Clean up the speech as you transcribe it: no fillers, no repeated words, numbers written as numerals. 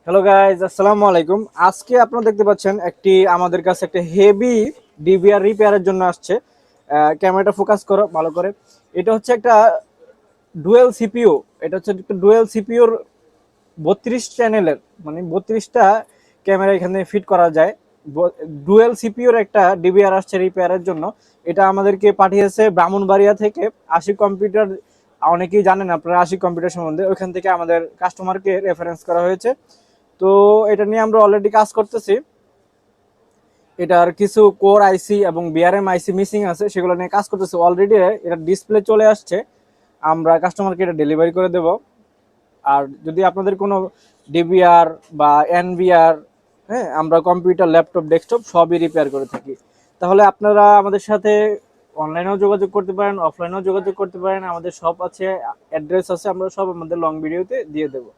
Hello guys, আসসালামু আলাইকুম। আজকে আপনারা দেখতে পাচ্ছেন আমাদের কাছে একটা হেভি ডিভিআর রিপেয়ারের জন্য আসছে। ক্যামেরাটা ফোকাস করো ভালো করে। এটা হচ্ছে একটা ডুয়েল সিপিইউ। এটা হচ্ছে একটা ডুয়েল সিপিইউর 32 চ্যানেলের, মানে 32টা ক্যামেরা এখানে ফিট করা যায়। ডুয়েল সিপিইউর একটা ডিভিআর আসছে রিপেয়ারের জন্য। এটা আমাদেরকে পাঠিয়েছে ব্রাহ্মণবাড়িয়া থেকে আশিক কম্পিউটার। অনেকেই জানেন আপনারা আশিক কম্পিউটার সম্বন্ধে, ওইখান থেকে আমাদের কাস্টমারকে রেফারেন্স করা হয়েছে। তো এটা নিয়ে আমরা অলরেডি কাজ করতেছি। এটার কিছু কোর আইসি এবং বিআরএম আইসি মিসিং আছে, সেগুলো নিয়ে কাজ করতেছি। অলরেডি এটা ডিসপ্লে চলে আসছে, আমরা কাস্টমারকে এটা ডেলিভারি করে দেব। আর যদি আপনাদের কোনো ডিবিআর বা এনবিআর, হ্যাঁ, আমরা কম্পিউটার, ল্যাপটপ, ডেস্কটপ সবই রিপেয়ার করে থাকি। তাহলে আপনারা আমাদের সাথে অনলাইনেও যোগাযোগ করতে পারেন, অফলাইনেও যোগাযোগ করতে পারেন। আমাদের শপ আছে, অ্যাড্রেস আছে, আমরা সব আমাদের লং ভিডিওতে দিয়ে দেবো।